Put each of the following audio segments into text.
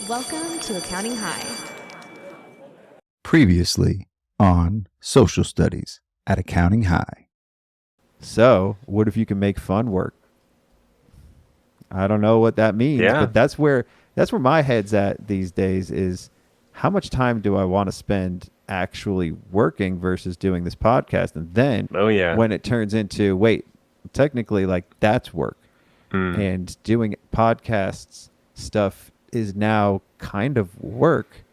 Welcome to Accounting High. Previously on Social Studies at Accounting High. So, what if you can make fun work? I don't know what that means, but that's where my head's at these days is how much time do I want to spend actually working versus doing this podcast? And then when it turns into, wait, technically like that's work. And doing podcasts stuff is now kind of work.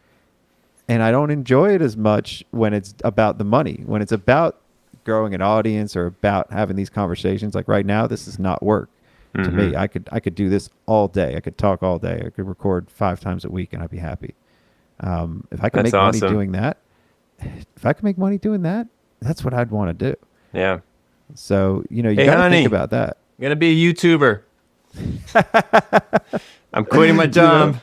And I don't enjoy it as much when it's about the money. When it's about growing an audience or about having these conversations, like right now, this is not work to me. I could do this all day. I could talk all day. I could record 5 times a week and I'd be happy. If I could make money doing that, that's what I'd want to do. Yeah. So, you gotta think about that. I'm going to be a YouTuber. I'm quitting my job.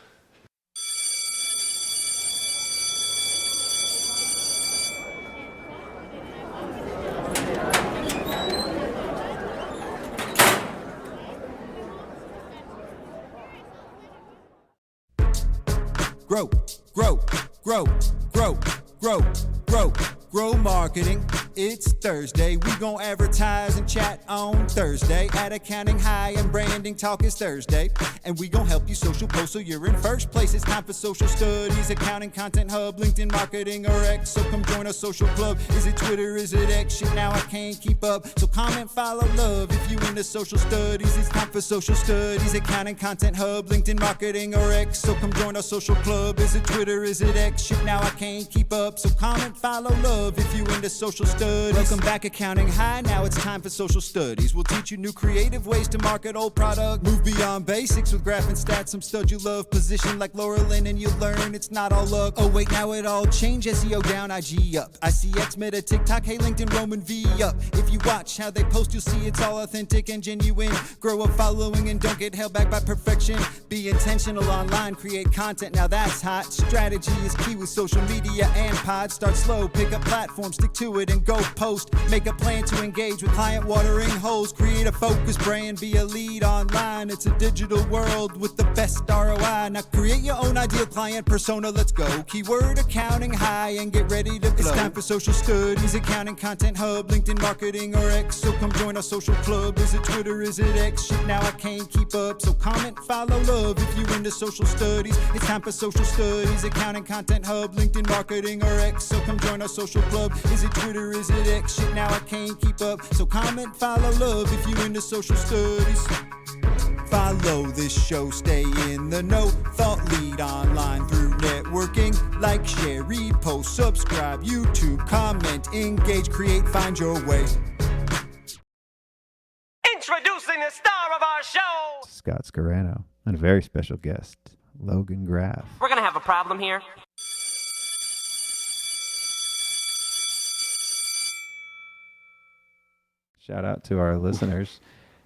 Grow marketing. It's Thursday. We gon' advertise and chat on Thursday. At Accounting High and Branding Talk is Thursday. And we gon' help you social post so you're in first place. It's time for social studies, accounting content hub, LinkedIn marketing or X. So come join our social club. Is it Twitter? Is it X? Shit, now I can't keep up. So comment, follow, love. If you into social studies, it's time for social studies, accounting content hub, LinkedIn marketing or X. So come join our social club. Is it Twitter? Is it X? Shit, now I can't keep up. So comment, follow, love. If you into social studies. Welcome back, Accounting High. Now it's time for social studies. We'll teach you new creative ways to market old product. Move beyond basics with Graf and Staats. Some stud you love. Position like Laura Lynn and you'll learn it's not all luck. Oh wait, now it all changed. SEO down, IG up. ICX, Meta, TikTok, hey LinkedIn, Roman V up. If you watch how they post, you'll see it's all authentic and genuine. Grow a following and don't get held back by perfection. Be intentional online, create content. Now that's hot. Strategy is key with social media and pods. Start slow, pick up platforms, stick to it and go post. Make a plan to engage with client watering holes. Create a focus brand, be a lead online. It's a digital world with the best ROI. Now create your own ideal client persona. Let's go. Keyword Accounting High and get ready to blow. It's time for social studies, accounting content hub, LinkedIn marketing or X. So come join our social club. Is it Twitter? Is it X? Shit, now I can't keep up. So comment, follow, love. If you into social studies, it's time for social studies, accounting content hub, LinkedIn marketing or X. So come join our social club. Is it Twitter? Is it X? Shit, now I can't keep up. So comment, follow, love. If you into social studies. Follow this show, stay in the know. Thought lead online through networking. Like, share, repost, subscribe, YouTube, comment, engage, create, find your way. Introducing the star of our show, Scotty Scarano, and a very special guest, Logan Graf. We're gonna have a problem here. Shout out to our listeners.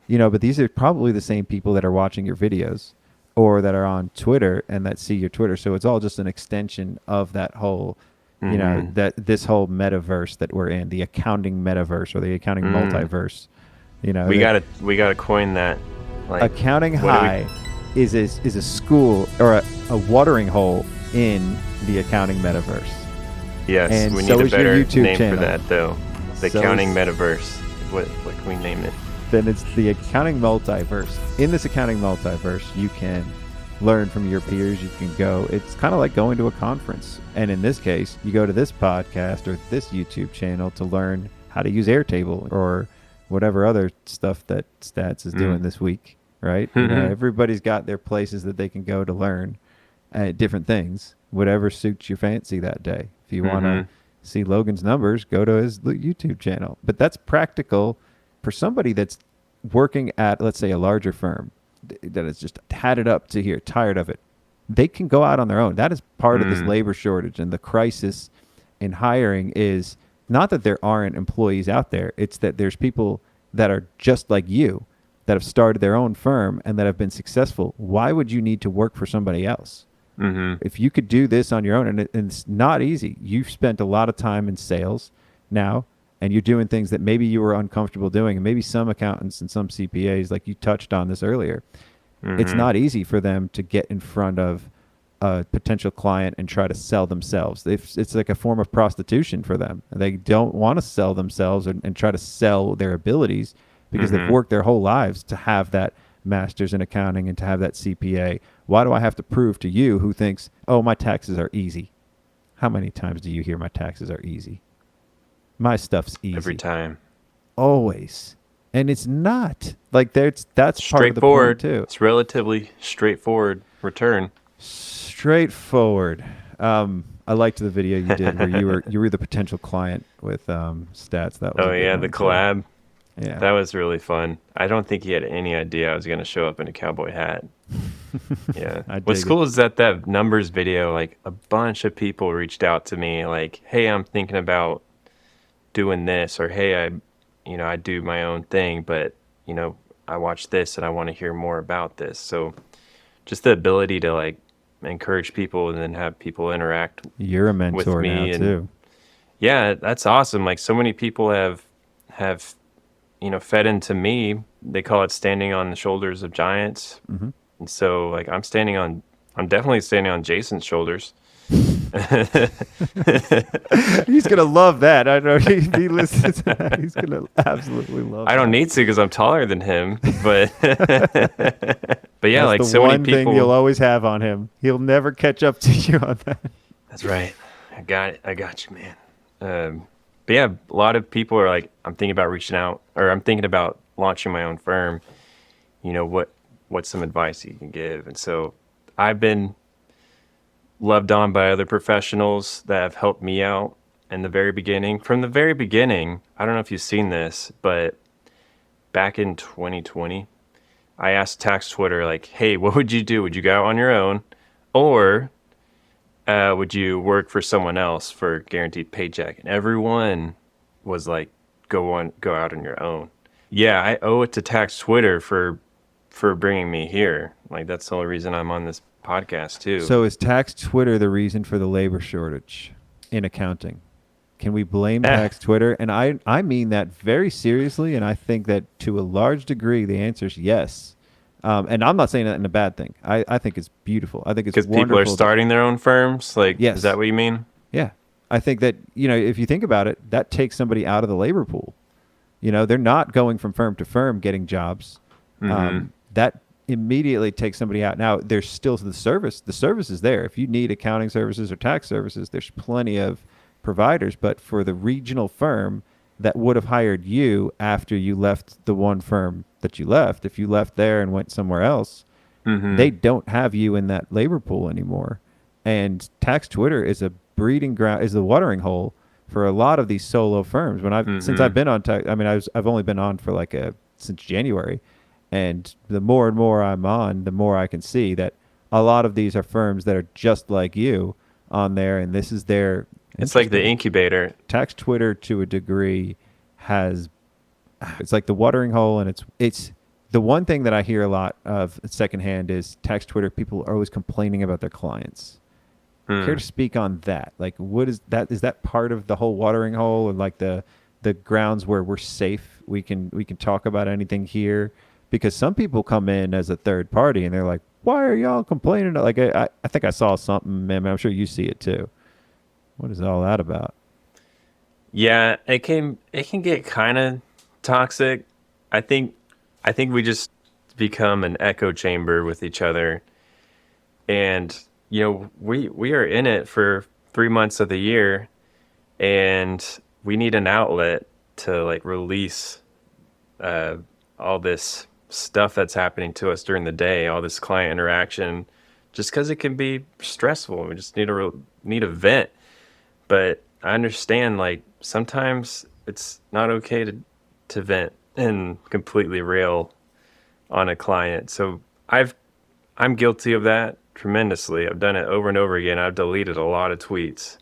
But these are probably the same people that are watching your videos or that are on Twitter and that see your Twitter. So it's all just an extension of that whole, that this whole metaverse that we're in, the accounting metaverse or the accounting multiverse. We gotta coin that. Like, Accounting High is a school or a watering hole in the accounting metaverse. Yes, and we so need a better YouTube name channel. for that though. The accounting metaverse. What can we name it? Then it's the accounting multiverse. In this accounting multiverse, you can learn from your peers. You can go. It's kind of like going to a conference. And in this case, you go to this podcast or this YouTube channel to learn how to use Airtable or whatever other stuff that Staats is doing this week, right? Everybody's got their places that they can go to learn different things, whatever suits your fancy that day. If you want to see Logan's numbers, go to his YouTube channel. But that's practical for somebody that's working at, let's say, a larger firm that has just had it up to here, tired of it. They can go out on their own. That is part of this labor shortage and the crisis in hiring is not that there aren't employees out there. It's that there's people that are just like you that have started their own firm and that have been successful. Why would you need to work for somebody else? If you could do this on your own, and it's not easy. You've spent a lot of time in sales now, and you're doing things that maybe you were uncomfortable doing, and maybe some accountants and some CPAs, like you touched on this earlier, it's not easy for them to get in front of a potential client and try to sell themselves. It's like a form of prostitution for them. They don't want to sell themselves and try to sell their abilities because they've worked their whole lives to have that master's in accounting and to have that CPA. Why do I have to prove to you who thinks, oh, my taxes are easy? How many times do you hear my taxes are easy? My stuff's easy. Every time. Always. And it's not. Like that's part of the straightforward point too. It's relatively straightforward return. Straightforward. I liked the video you did where you were the potential client with Staats. That was The collab. Yeah. That was really fun. I don't think he had any idea I was going to show up in a cowboy hat. Yeah. What's cool is that numbers video, like a bunch of people reached out to me like, hey, I'm thinking about doing this, or hey, I do my own thing, but I watched this and I want to hear more about this. So just the ability to like encourage people and then have people interact. You're a mentor with me now too. Yeah, that's awesome. Like so many people have fed into me. They call it standing on the shoulders of giants. Mm-hmm. And so like I'm definitely standing on Jason's shoulders. He's gonna love that. I know he listens to that. He's gonna absolutely love I don't need to because I'm taller than him, but but yeah, that's like the so one many people thing you'll always have on him. He'll never catch up to you on that. That's right. I got you, man. But yeah, a lot of people are like, I'm thinking about reaching out, or I'm thinking about launching my own firm. What's some advice you can give? And so I've been loved on by other professionals that have helped me out in the very beginning. From the very beginning, I don't know if you've seen this, but back in 2020, I asked Tax Twitter, like, hey, what would you do? Would you go out on your own? Or would you work for someone else for a guaranteed paycheck? And everyone was like, go out on your own. Yeah, I owe it to Tax Twitter for bringing me here. Like, that's the only reason I'm on this podcast too. So is Tax Twitter the reason for the labor shortage in accounting? Can we blame Tax Twitter? And I mean that very seriously, and I think that to a large degree the answer is yes. And I'm not saying that in a bad thing. I think it's beautiful. I think it's because people are starting their own firms. Like, yes. Is that what you mean? Yeah, I think that if you think about it, that takes somebody out of the labor pool. They're not going from firm to firm getting jobs. Mm-hmm. That immediately takes somebody out. Now, there's still the service. The service is there. If you need accounting services or tax services, there's plenty of providers. But for the regional firm that would have hired you after you left the one firm that you left, if you left there and went somewhere else, they don't have you in that labor pool anymore. And Tax Twitter is a breeding ground, is the watering hole for a lot of these solo firms. Since I've been on Tax, I've only been on for since January. And the more and more I'm on, the more I can see that a lot of these are firms that are just like you on there, and this is their... It's like the incubator. Tax Twitter, to a degree, it's like the watering hole, and it's the one thing that I hear a lot of secondhand is Tax Twitter, people are always complaining about their clients. Care to speak on that? Like, what is that? Is that part of the whole watering hole, and like the grounds where we're safe? We can talk about anything here. Because some people come in as a third party and they're like, why are y'all complaining? Like, I think I saw something, man. I'm sure you see it too. What is all that about? Yeah, it can get kind of toxic. I think we just become an echo chamber with each other. And, we are in it for 3 months of the year, and we need an outlet to like release all this stuff that's happening to us during the day, all this client interaction, just because it can be stressful. We just need a vent. But I understand, like, sometimes it's not okay to vent and completely rail on a client. So I'm guilty of that tremendously. I've done it over and over again. I've deleted a lot of tweets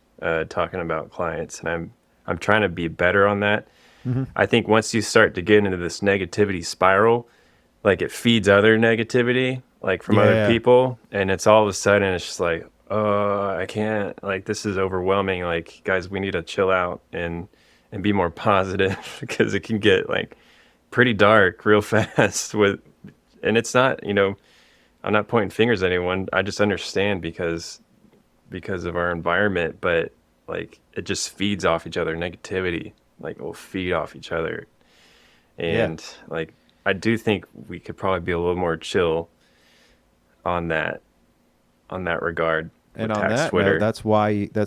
talking about clients, and I'm trying to be better on that. Mm-hmm. I think once you start to get into this negativity spiral, like it feeds other negativity, like from other people. And it's all of a sudden, it's just like, oh, I can't, like, this is overwhelming. Like, guys, we need to chill out and be more positive because it can get like pretty dark real fast and it's not, I'm not pointing fingers at anyone. I just understand because of our environment, but like it just feeds off each other. Negativity like will feed off each other. And like I do think we could probably be a little more chill on that regard. And with on tax that Twitter. note, that's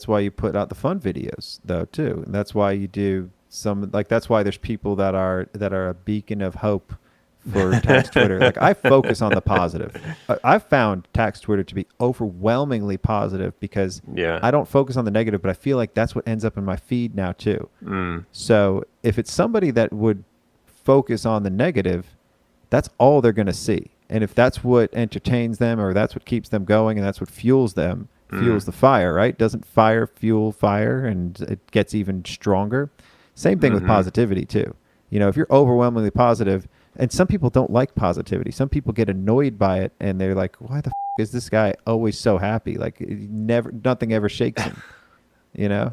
why you put out the fun videos though too. And that's why you do some like that's why there's people that are a beacon of hope for tax Twitter. Like I focus on the positive. I've found tax Twitter to be overwhelmingly positive because I don't focus on the negative, but I feel like that's what ends up in my feed now too. So if it's somebody that would focus on the negative, that's all they're going to see. And if that's what entertains them or that's what keeps them going and that's what fuels them, fuels the fire, right? Doesn't fire fuel fire and it gets even stronger? Same thing with positivity too. You know, if you're overwhelmingly positive, and some people don't like positivity. Some people get annoyed by it and they're like, why the is this guy always so happy? Like nothing ever shakes him, you know?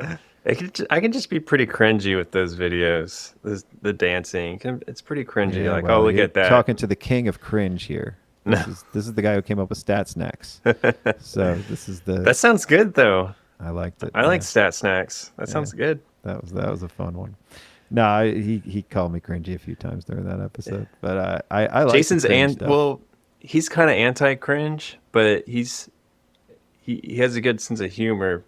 I can just be pretty cringy with those videos. The dancing, it's pretty cringy. Yeah, like, well, oh, look you're at that. Talking to the king of cringe here. This is the guy who came up with Stat Snacks. So this is the. That sounds good though. I liked it. I like Stat Snacks. That sounds good. That was a fun one. No, he called me cringy a few times during that episode, but I like Jason's stuff. he's kind of anti-cringe, but he has a good sense of humor,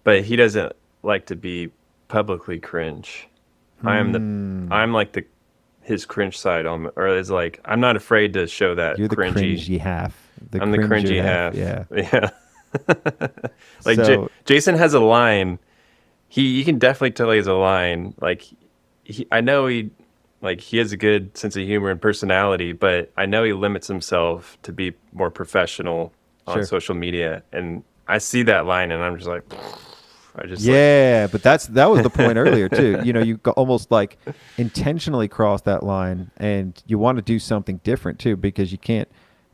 but he doesn't like to be publicly cringe. I'm like his cringe side or is like I'm not afraid to show that. You're the cringy. cringy half. I'm the cringy half. Yeah. Like So, Jason has a line. You can definitely tell he has a line. Like I know he has a good sense of humor and personality, but I know he limits himself to be more professional on social media. And I see that line and I'm just like, but that was the point earlier too. You know, you almost like intentionally cross that line and you want to do something different too, because you can't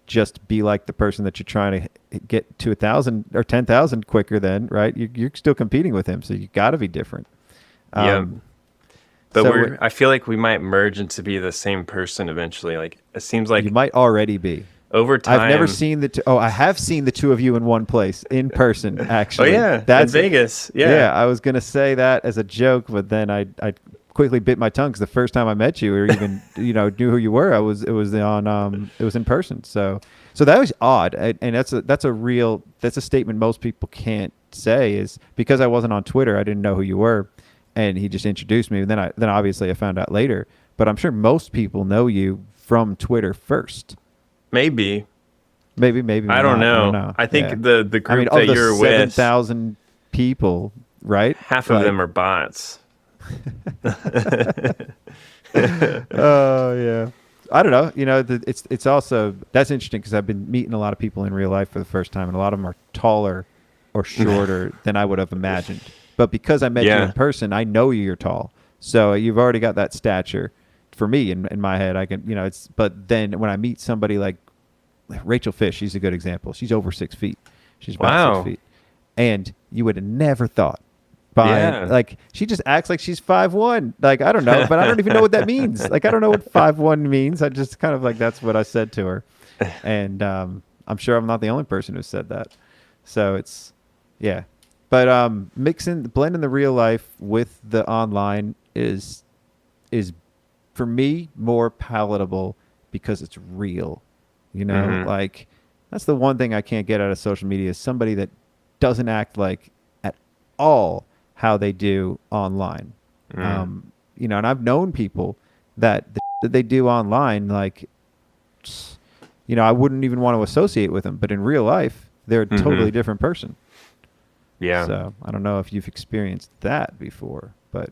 just be like the person that you're trying to get to 1,000 or 10,000 quicker than, right? You're still competing with him. So you got to be different. But I feel like we might merge into be the same person eventually. Like it seems like you might already be. Over time, I've never seen I have seen the two of you in one place in person, actually. Oh yeah, that's in Vegas. Yeah, I was gonna say that as a joke, but then I quickly bit my tongue because the first time I met you, or even knew who you were, it was in person. So that was odd, and that's a statement most people can't say is because I wasn't on Twitter, I didn't know who you were, and he just introduced me, and then obviously I found out later. But I'm sure most people know you from Twitter first. Maybe. I don't know. I think the group that you're with, 7,000 people, right? Half of them are bots. Oh yeah. I don't know. It's also that's interesting because I've been meeting a lot of people in real life for the first time, and a lot of them are taller or shorter than I would have imagined. But because I met you in person, I know you're tall, so you've already got that stature. For me, in my head, I can, but then when I meet somebody like Rachel Fish, she's a good example. She's over 6 feet. She's about 6 feet. And you would have never thought like, she just acts like she's 5'1". Like, I don't know, but I don't even know what that means. Like, I don't know what 5'1" means. I just kind of like, that's what I said to her. And I'm sure I'm not the only person who said that. So it's, yeah. But blending the real life with the online is for me more palatable because it's real. Like that's the one thing I can't get out of social media is somebody that doesn't act like at all how they do online. And I've known people that they do online, like, I wouldn't even want to associate with them, but in real life, they're a totally different person. Yeah. So I don't know if you've experienced that before, but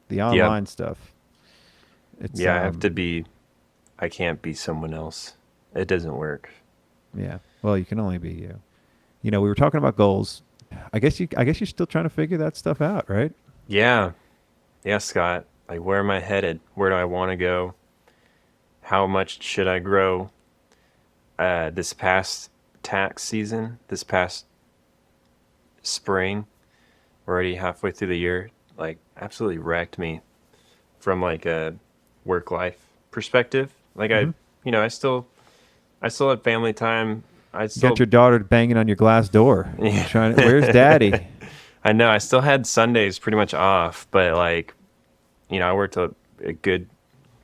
the online stuff. It's, I can't be someone else. It doesn't work. Yeah. Well, you can only be you. We were talking about goals. I guess you're still trying to figure that stuff out, right? Yeah. Yeah, Scott. Like, where am I headed? Where do I want to go? How much should I grow? This past tax season, this past spring, already halfway through the year, like, absolutely wrecked me from like a work-life perspective. Like I still I still have family time. I You still got your daughter banging on your glass door. Yeah. Where's daddy? I know I still had Sundays pretty much off, but like, I worked a good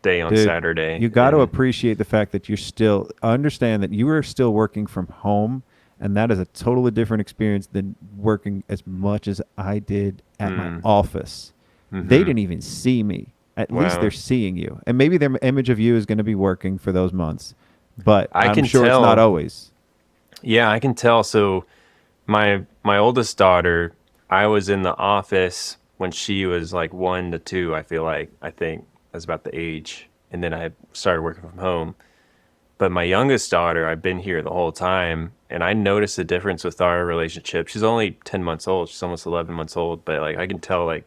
day on Dude, Saturday. you got to and- appreciate the fact that you're still understand that you are still working from home, and that is a totally different experience than working as much as I did at my office. They didn't even see me. At least Wow. they're seeing you, and maybe their image of you is going to be working for those months, but I I'm can sure it's tell. not always. Yeah, I can tell. So my oldest daughter, I was in the office when she was like 1 to 2, I think that's about the age. And then I started working from home. But my youngest daughter, I've been here the whole time, and I noticed a difference with our relationship. She's only 10 months old. She's almost 11 months old, but like I can tell, like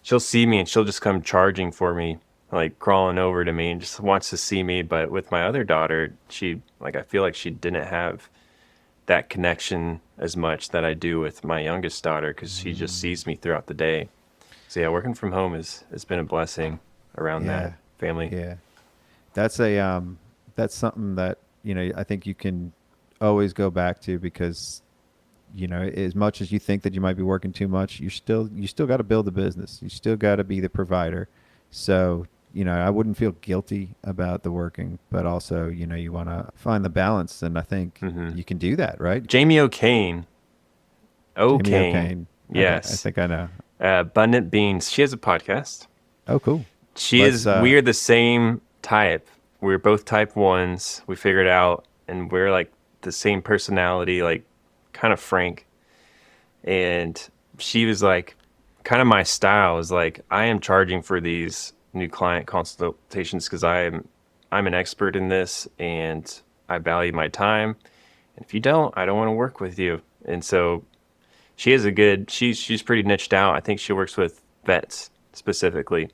she'll see me and she'll just come charging for me, like crawling over to me and just wants to see me. But with my other daughter, I feel like she didn't have that connection as much that I do with my youngest daughter, because she just sees me throughout the day. So yeah, working from home has been a blessing around that family. Yeah, that's something that I think you can always go back to, because as much as you think that you might be working too much, you still got to build a business. You still got to be the provider. So I wouldn't feel guilty about the working, but also you want to find the balance, and I think you can do that, right? Jamie O'Kane. Jamie O'Kane. Yes. I think I know. Abundant Beans. She has a podcast. Oh, cool. We are the same type. We're both type 1s. We figured out, and we're like the same personality, like kind of frank. And she was like, kind of my style is like, I am charging for these new client consultations because I'm an expert in this and I value my time. And if you don't, I don't want to work with you. And so she has she's pretty niched out. I think she works with vets specifically,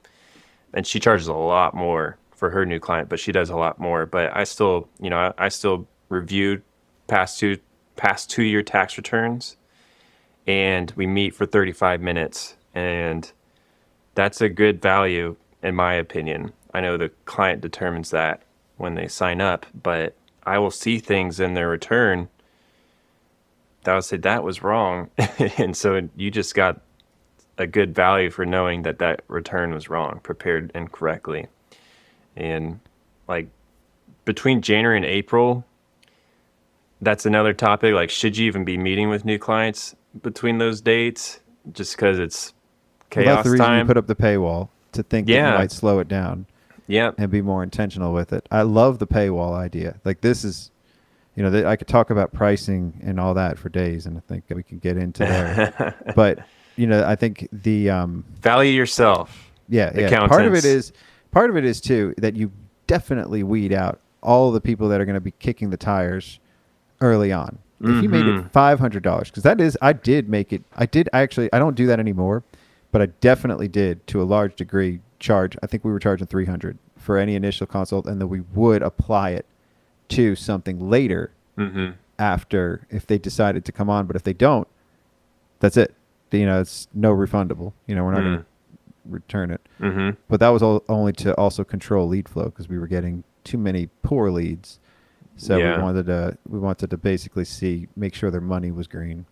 and she charges a lot more for her new client, but she does a lot more. But I still, I still reviewed past 2-year tax returns, and we meet for 35 minutes, and that's a good value in my opinion. I know the client determines that when they sign up, but I will see things in their return that I would say that was wrong. And so you just got a good value for knowing that return was wrong, prepared incorrectly. And like between January and April, that's another topic. Like, should you even be meeting with new clients between those dates? Just because it's chaos Well, that's the reason time. you put up the paywall, to think that you might slow it down. Yep. And be more intentional with it. I love the paywall idea. Like, this is, I could talk about pricing and all that for days, and I think we can get into there. But, I think the value yourself. Yeah. Part of it is too that you definitely weed out all the people that are going to be kicking the tires early on. If you made it $500, because I don't do that anymore, but I definitely did to a large degree charge. I think we were charging $300 for any initial consult, and then we would apply it to something later after if they decided to come on. But if they don't, that's it. It's no refundable. We're not going to return it. But that was only to also control lead flow, because we were getting too many poor leads. So we wanted to basically make sure their money was green.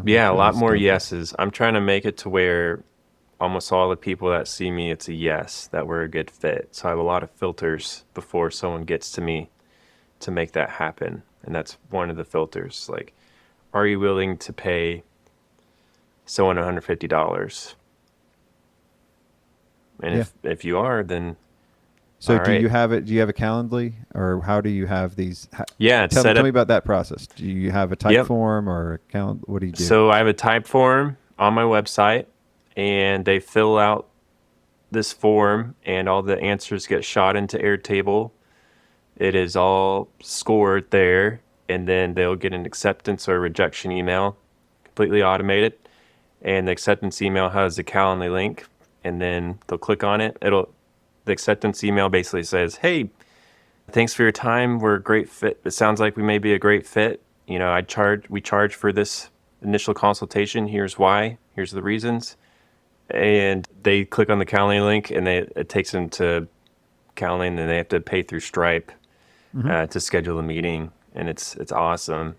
Yeah, a lot more yeses. I'm trying to make it to where almost all the people that see me, it's a yes, that we're a good fit. So I have a lot of filters before someone gets to me to make that happen. And that's one of the filters. Like, are you willing to pay someone $150? And if you are, then so all do right. you have it? Do you have a Calendly, or how do you have these? It's set tell up. me about that process. Do you have a type form or a calendar? What do you do? So I have a type form on my website, and they fill out this form, and all the answers get shot into Airtable. It is all scored there, and then they'll get an acceptance or rejection email, completely automated. And the acceptance email has a Calendly link, and then they'll click on it. The acceptance email basically says, "Hey, thanks for your time. We're a great fit. It sounds like we may be a great fit. We charge for this initial consultation. Here's why. Here's the reasons." And they click on the Calendly link, and it takes them to Calendly, and then they have to pay through Stripe. to schedule a meeting, and it's awesome.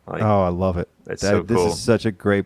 Like, Oh, I love it. it's so This cool. is such a great.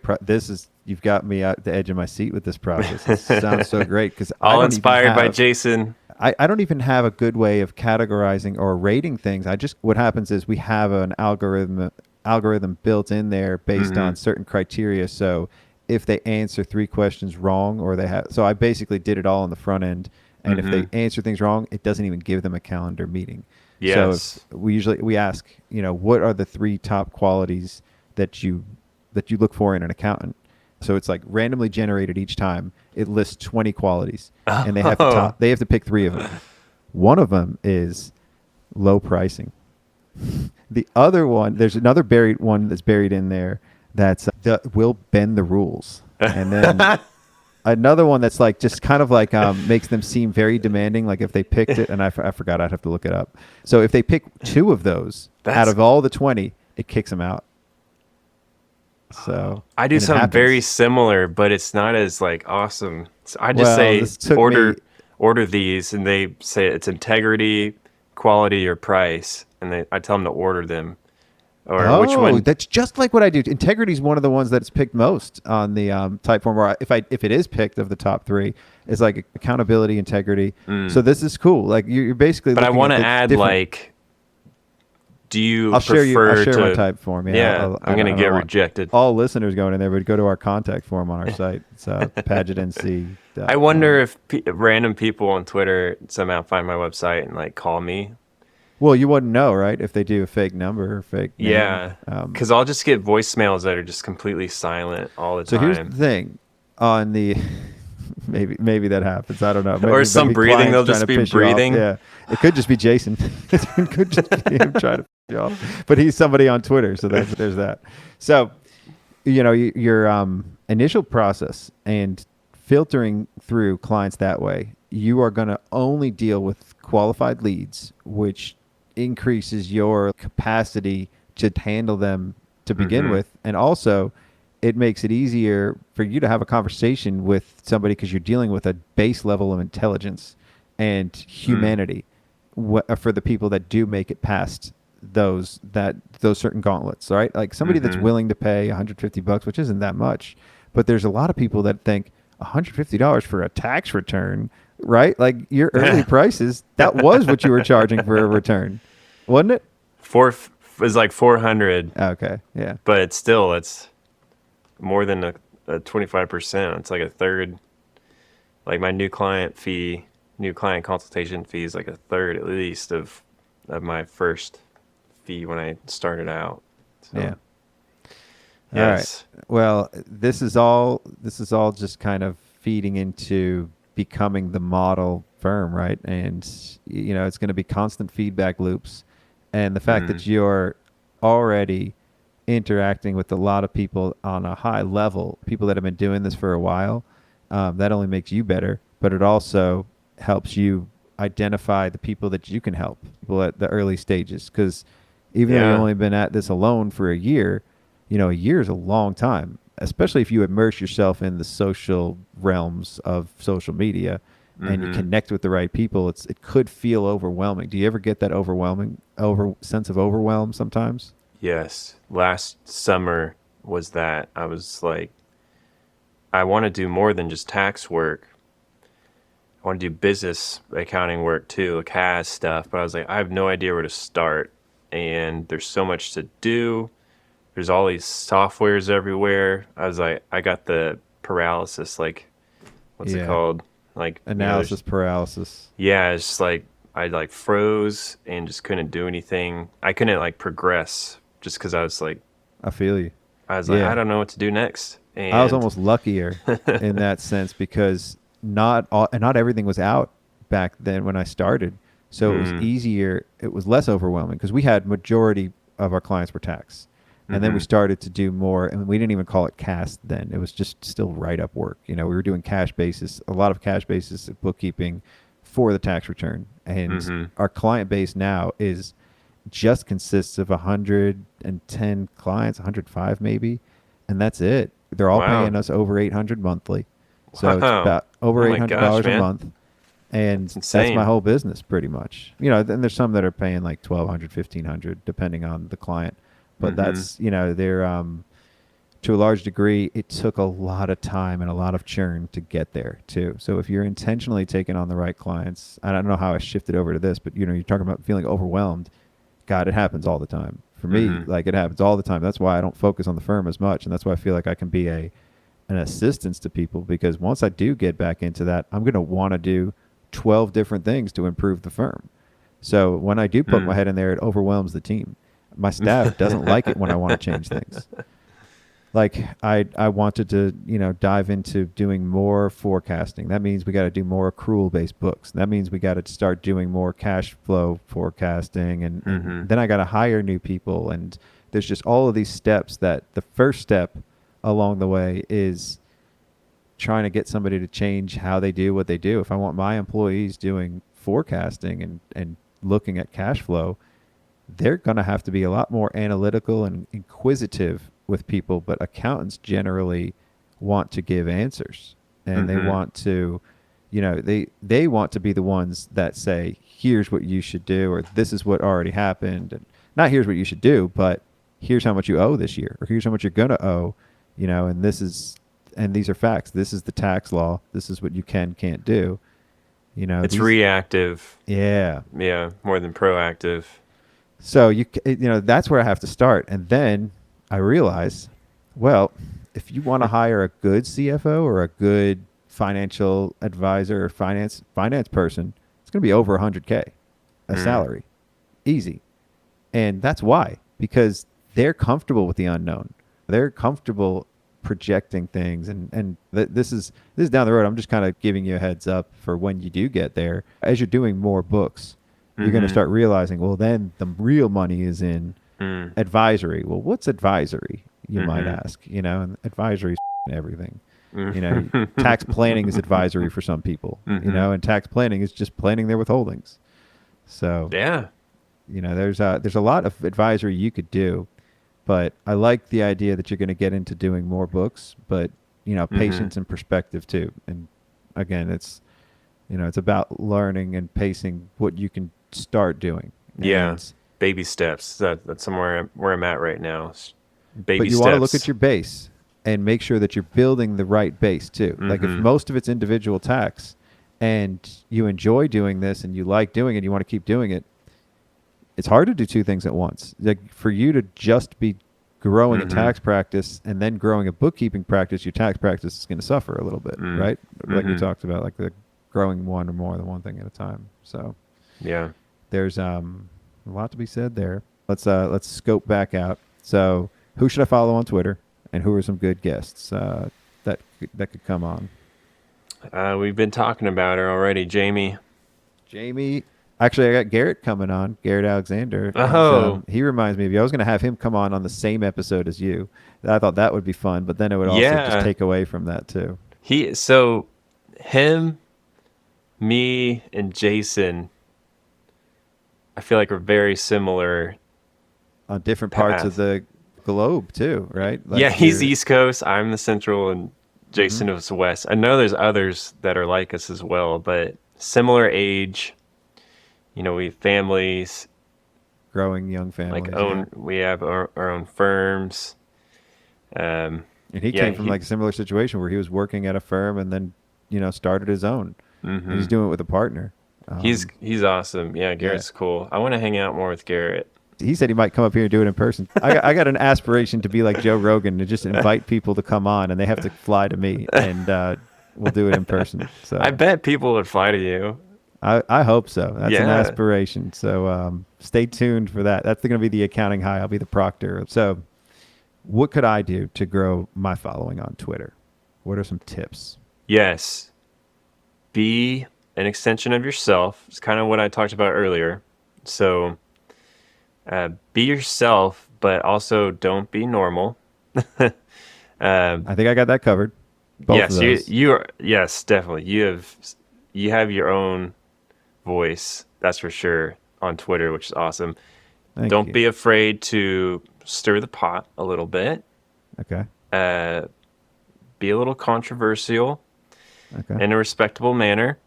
You've got me at the edge of my seat with this process. It sounds so great because All inspired by Jason. I don't even have a good way of categorizing or rating things. What happens is we have an algorithm built in there based on certain criteria. So if they answer 3 questions wrong, or I basically did it all on the front end. And if they answer things wrong, it doesn't even give them a calendar meeting. Yes. So we ask, what are the 3 top qualities that you look for in an accountant? So it's like randomly generated each time. It lists 20 qualities, and they have to pick 3 of them. One of them is low pricing. The other one, there's another buried one that's buried in there that's will bend the rules, and then another one that's like just kind of like makes them seem very demanding. Like if they picked it, and I forgot, I'd have to look it up. So if they pick 2 of those out of all the 20, it kicks them out. So I do something very similar, but it's not as like awesome. So I just say order these, and they say it's integrity, quality, or price, and I tell them to order them. Or which one? That's just like what I do. Integrity is one of the ones that's picked most on the type form. Or if it is picked of the top 3, it's like accountability, integrity. So this is cool. Like you're basically. But I want to add like. Do you I'll share to, my type form. I'm going to get rejected. All listeners going in there would go to our contact form on our site. It's PagetNC. I wonder if random people on Twitter somehow find my website and like call me. Well, you wouldn't know, right? If they do a fake number or fake name. Yeah, because I'll just get voicemails that are just completely silent all the time. So here's the thing. On the... Maybe that happens. I don't know. Or some breathing. They'll just be breathing. Yeah. It could just be Jason. It could just be him trying to piss you off. But he's somebody on Twitter. So there's that. So, your initial process and filtering through clients that way, you are going to only deal with qualified leads, which increases your capacity to handle them to begin with. And also, it makes it easier for you to have a conversation with somebody because you're dealing with a base level of intelligence and humanity for the people that do make it past those certain gauntlets, right? Like somebody that's willing to pay $150, which isn't that much, but there's a lot of people that think $150 for a tax return, right? Like your early prices, that was what you were charging for a return, wasn't it? It was like 400. Okay, yeah. But it's more than a 25%. It's like a third. Like my new client consultation fee is like a third at least of my first fee when I started out. So, yeah. Yes. All right. Well, this is all just kind of feeding into becoming the model firm, right? And it's going to be constant feedback loops, and the fact that you're already interacting with a lot of people on a high level, people that have been doing this for a while, that only makes you better, but it also helps you identify the people that you can help, people at the early stages. Because even though you've only been at this alone for a year, a year is a long time, especially if you immerse yourself in the social realms of social media and you connect with the right people. It could feel overwhelming. Do you ever get that sense of overwhelm sometimes? Yes. Last summer was that. I was like, I want to do more than just tax work. I want to do business accounting work too, CAS stuff. But I was like, I have no idea where to start. And there's so much to do. There's all these softwares everywhere. I was like, I got the paralysis, like, what's it called? Like analysis paralysis. Yeah, it's just like, I like froze and just couldn't do anything. I couldn't like progress just because I was like, I feel you. I was like, I don't know what to do next. And I was almost luckier in that sense because not everything was out back then when I started. So it was easier. It was less overwhelming because we had majority of our clients were tax. And then we started to do more, and we didn't even call it CAS then. It was just still write-up work. We were doing cash basis, a lot of cash basis bookkeeping for the tax return. And our client base now consists of 110 clients, 105 maybe, and that's it. They're all paying us over $800 monthly. So it's about over $800 a month. And that's insane. my whole business pretty much. Then there's some that are paying like $1,200, $1,500 depending on the client. But that's, they're to a large degree, it took a lot of time and a lot of churn to get there too. So if you're intentionally taking on the right clients, I don't know how I shifted over to this, but you're talking about feeling overwhelmed. God, it happens all the time. For me, like it happens all the time. That's why I don't focus on the firm as much. And that's why I feel like I can be an assistance to people, because once I do get back into that, I'm going to want to do 12 different things to improve the firm. So when I do put my head in there, it overwhelms the team. My staff doesn't like it when I want to change things. Like I wanted to, dive into doing more forecasting. That means we got to do more accrual-based books. That means we got to start doing more cash flow forecasting, and then I got to hire new people. And there's just all of these steps that the first step along the way is trying to get somebody to change how they do what they do. If I want my employees doing forecasting and looking at cash flow, they're going to have to be a lot more analytical and inquisitive with people. But accountants generally want to give answers, and they want to, they want to be the ones that say, here's what you should do, or this is what already happened. And not here's what you should do, but here's how much you owe this year, or here's how much you're going to owe, and these are facts. This is the tax law. This is what you can't do. It's reactive. Yeah. Yeah, more than proactive. So that's where I have to start. And then I realize, well, if you want to hire a good CFO or a good financial advisor or finance person, it's going to be over $100K a salary. Easy. And that's why, because they're comfortable with the unknown. They're comfortable projecting things, and this is down the road. I'm just kind of giving you a heads up for when you do get there. As you're doing more books, you're going to start realizing, well, then the real money is in advisory. Well, what's advisory, you might ask? And advisory is everything. Tax planning is advisory for some people, and tax planning is just planning their withholdings. So yeah, there's a lot of advisory you could do. But I like the idea that you're going to get into doing more books, but, patience and perspective too. And again, it's about learning and pacing what you can start doing. Yeah. Baby steps. That's somewhere where I'm at right now. Baby but you steps. want to look at your base and make sure that you're building the right base too. Like if most of it's individual tax and you enjoy doing this and you like doing it, you want to keep doing it, it's hard to do two things at once. Like for you to just be growing a tax practice and then growing a bookkeeping practice, your tax practice is going to suffer a little bit, right? Like we talked about, like the growing one or more than one thing at a time. So yeah, there's a lot to be said there. Let's scope back out. So who should I follow on Twitter, and who are some good guests that could come on? We've been talking about her already, Jamie. Actually, I got Garrett coming on, Garrett Alexander. Oh. He reminds me of you. I was going to have him come on the same episode as you. I thought that would be fun, but then it would also just take away from that too. Him, me, and Jason, I feel like we're very similar. On different parts of the globe too, right? Like yeah, he's East Coast, I'm the Central, and Jason is West. I know there's others that are like us as well, but similar age. We have families, growing young families. We have our own firms. And he came from like a similar situation where he was working at a firm and then, started his own. And he's doing it with a partner. He's awesome. Yeah, Garrett's cool. I want to hang out more with Garrett. He said he might come up here and do it in person. I got an aspiration to be like Joe Rogan, to just invite people to come on, and they have to fly to me, and we'll do it in person. So I bet people would fly to you. I hope so. That's an aspiration. So stay tuned for that. That's going to be the accounting high. I'll be the proctor. So what could I do to grow my following on Twitter? What are some tips? Yes. Be an extension of yourself. It's kind of what I talked about earlier. So be yourself, but also don't be normal. I think I got that covered. Both of those. You are. Yes, definitely. You have your own voice, that's for sure, on Twitter, which is awesome. Don't be afraid to stir the pot a little bit. Okay. Be a little controversial in a respectable manner.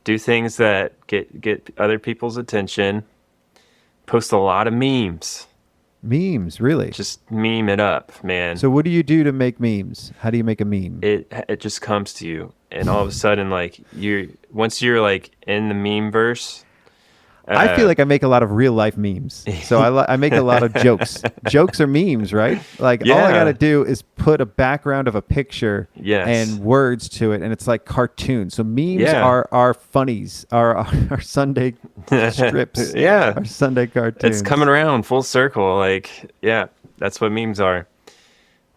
do things that get other people's attention. Post a lot of memes. Memes, really? Just meme it up, man. So what do you do to make memes? How do you make a meme? It just comes to you, and all of a sudden, like once you're like in the meme verse. I feel like I make a lot of real life memes. So I make a lot of jokes. Jokes are memes, right? Like all I got to do is put a background of a picture and words to it, and it's like cartoons. So memes are funnies, are Sunday strips. Our Sunday cartoons. It's coming around full circle. Like, yeah, that's what memes are.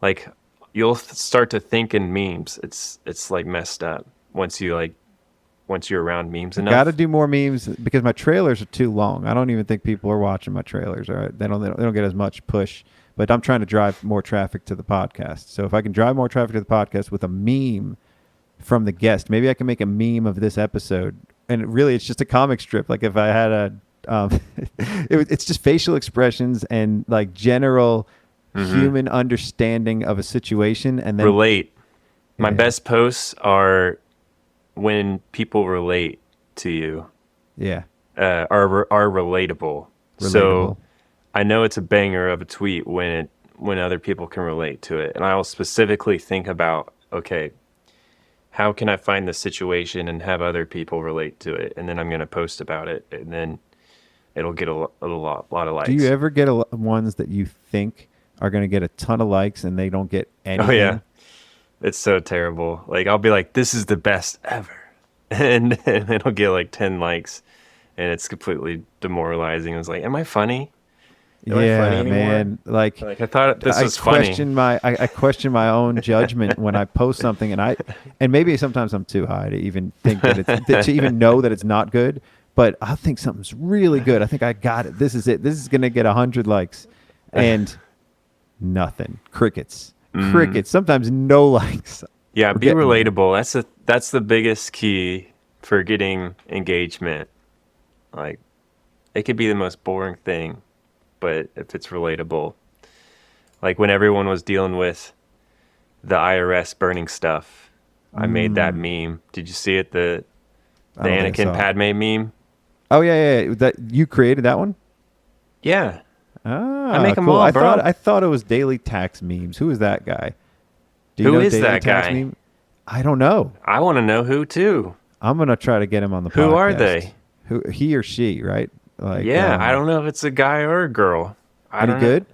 Like, you'll start to think in memes. It's like messed up once you're around memes enough. Got to do more memes because my trailers are too long. I don't even think people are watching my trailers. All right, they don't get as much push. But I'm trying to drive more traffic to the podcast. So if I can drive more traffic to the podcast with a meme from the guest, maybe I can make a meme of this episode. And really, it's just a comic strip. Like if I had it's just facial expressions and like general human understanding of a situation, and then relate. My best posts are when people relate to you, are relatable. So I know it's a banger of a tweet when other people can relate to it, and I'll specifically think about, okay, how can I find the situation and have other people relate to it, and then I'm going to post about it, and then it'll get a lot of likes. Do you ever get ones that you think are going to get a ton of likes and they don't get anything? Oh yeah. It's so terrible. Like I'll be like, "This is the best ever," and it'll get like 10 likes, and it's completely demoralizing. I was like, "Am I funny? Am I funny anymore?" Man. Like I thought this was funny. I question my own judgment when I post something, and maybe sometimes I'm too high to even think to even know that it's not good. But I think something's really good. I think I got it. This is it. This is gonna get 100 likes, and nothing. Crickets. Sometimes no likes. Yeah, be relatable. That's the biggest key for getting engagement. Like, it could be the most boring thing, but if it's relatable, like when everyone was dealing with the IRS burning stuff, I made that meme. Did you see it? The Anakin Padme meme. Oh yeah. That you created that one? Yeah. Ah, I make them cool. all, bro. I thought it was daily tax memes. Who is that guy? Do you Who know is daily that tax guy? Meme? I don't know. I want to know who too. I'm gonna try to get him on the podcast. Who are they? Who, he or she, right? Like, I don't know if it's a guy or a girl. Any good?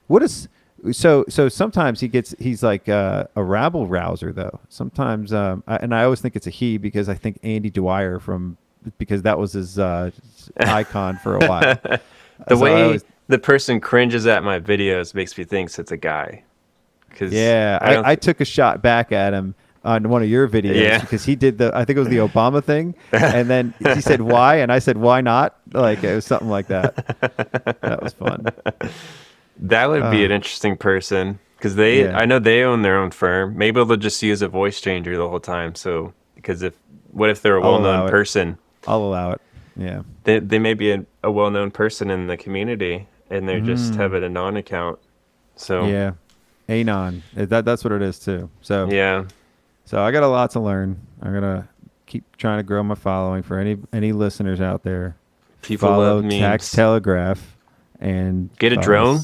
What is so? Sometimes he's like a rabble rouser though. Sometimes, and I always think it's a he because I think Andy Dwyer because that was his icon for a while. The way the person cringes at my videos makes me think it's a guy. I took a shot back at him on one of your videos because he did I think it was the Obama thing, and then he said why, and I said why not? Like it was something like that. That was fun. That would be an interesting person because I know they own their own firm. Maybe they'll just use a voice changer the whole time. So what if they're a well-known person? I'll allow it. Yeah, they may be a well-known person in the community, and they're just have an Anon account. So yeah, Anon. That's what it is too. So yeah. So I got a lot to learn. I'm gonna keep trying to grow my following. For any listeners out there, people follow love memes. Tax Telegraph and Get a drone.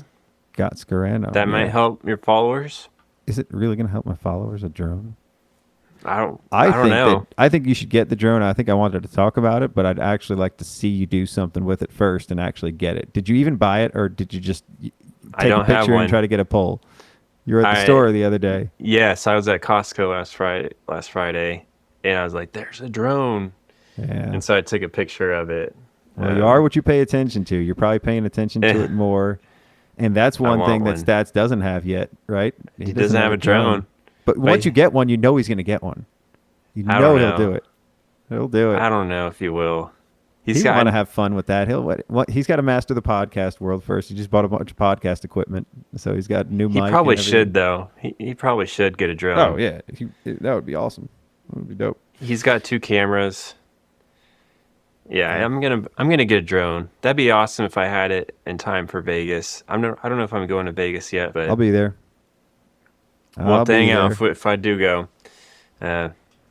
Scott Scarano. That might help your followers. Is it really gonna help my followers? A drone? I don't know. I think you should get the drone. I think I wanted to talk about it, but I'd actually like to see you do something with it first and actually get it. Did you even buy it, or did you just take a picture and try to get a poll? You were at the store the other day. Yes, I was at Costco last Friday, and I was like, "There's a drone," and so I took a picture of it. Well, you are what you pay attention to. You're probably paying attention to it more, and that's one thing that Staats doesn't have yet, right? He doesn't have a drone. But once you get one, you know he's going to get one. You know he'll do it. He'll do it. I don't know if he will. He's want to have fun with that. He's got to master the podcast world first. He just bought a bunch of podcast equipment, so he's got new mic. He probably should though. He probably should get a drone. Oh yeah, that would be awesome. That would be dope. He's got 2 cameras. Yeah, I'm gonna get a drone. That'd be awesome if I had it in time for Vegas. I don't know if I'm going to Vegas yet, but I'll be there. We'll hang out if I do go.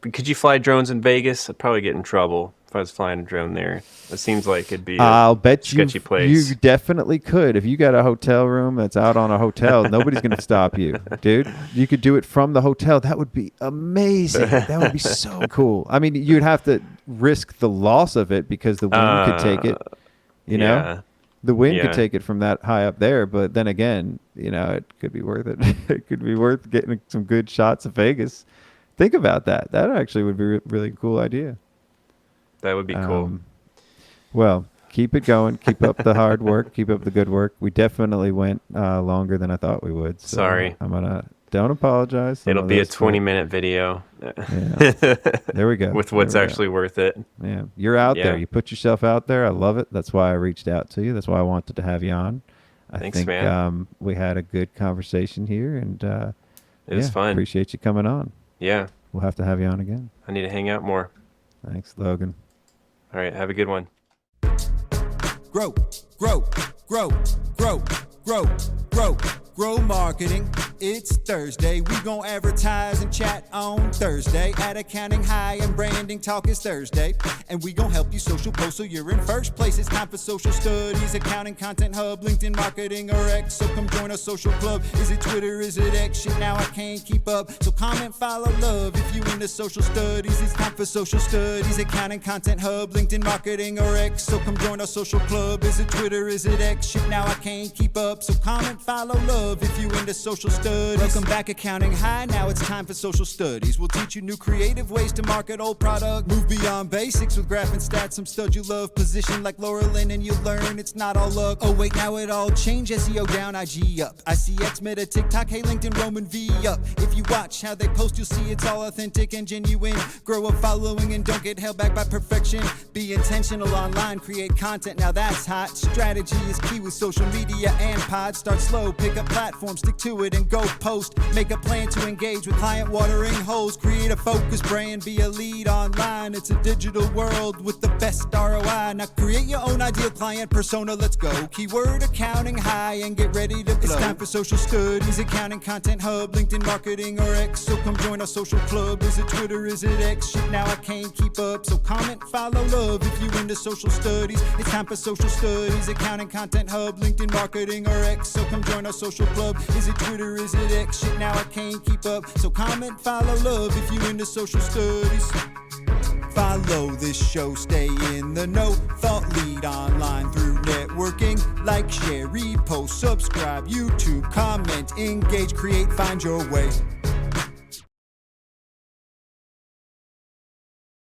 could you fly drones in Vegas? I'd probably get in trouble if I was flying a drone there. It seems like it'd be I'll bet you sketchy place. You definitely could. If you got a hotel room that's out on a hotel, nobody's going to stop you, dude. You could do it from the hotel. That would be amazing. That would be so cool. I mean, you'd have to risk the loss of it because the wind could take it. You know, yeah. the wind Yeah. could take it from that high up there. But then again, you know, it could be worth it. It could be worth getting some good shots of Vegas. Think about that. That actually would be a really cool idea. That would be cool. Well, keep it going. Keep up the hard work. Keep up the good work. We definitely went longer than I thought we would. So Sorry. Don't apologize. It'll be a 20-minute video. Yeah. There we go. With what's There we go. actually worth it. Yeah. You're out there. Yeah. You put yourself out there. I love it. That's why I reached out to you. That's why I wanted to have you on. Thanks, think man. We had a good conversation here, and It was fun. Appreciate you coming on. Yeah. We'll have to have you on again. I need to hang out more. Thanks, Logan. All right. Have a good one. Grow, grow, grow, grow, grow, grow, grow marketing. It's Thursday. We gon' advertise and chat on Thursday. At Accounting High and Branding Talk is Thursday. And we gon' help you social post so you're in first place. It's time for social studies, accounting, content hub, LinkedIn marketing, or X. So come join our social club. Is it Twitter? Is it X? Shit, now I can't keep up. So comment, follow, love if you into social studies. It's time for social studies, accounting, content hub, LinkedIn marketing, or X. So come join our social club. Is it Twitter? Is it X? Shit, now I can't keep up. So comment, follow, love if you into social studies. Welcome back, Accounting High. Now it's time for social studies. We'll teach you new creative ways to market old product. Move beyond basics with Graf and Staats. Some studs you love. Position like Laura Lynn and you'll learn it's not all luck. Oh wait, now it all changed. SEO down, IG up. ICX, Meta, TikTok, hey LinkedIn, Roman V up. If you watch how they post, you'll see it's all authentic and genuine. Grow a following and don't get held back by perfection. Be intentional online, create content. Now that's hot. Strategy is key with social media and pods. Start slow, pick up platforms, stick to it and go post. Make a plan to engage with client watering holes. Create a focus brand, be a lead online. It's a digital world with the best ROI. Now create your own ideal client persona. Let's go. Keyword Accounting High and get ready to blow. It's time for social studies, accounting, content hub, LinkedIn marketing, or X. So come join our social club. Is it Twitter? Is it X? Shit, now I can't keep up. So comment, follow, love if you into social studies. It's time for social studies, accounting, content hub, LinkedIn marketing, or X. So come join our social club. Is it Twitter? Is it X? Shit, now I can't keep up. So comment, follow, love if you into social studies. Follow this show, stay in the know. Thought lead online through networking. Like, share, repost, subscribe, YouTube, comment, engage, create, find your way.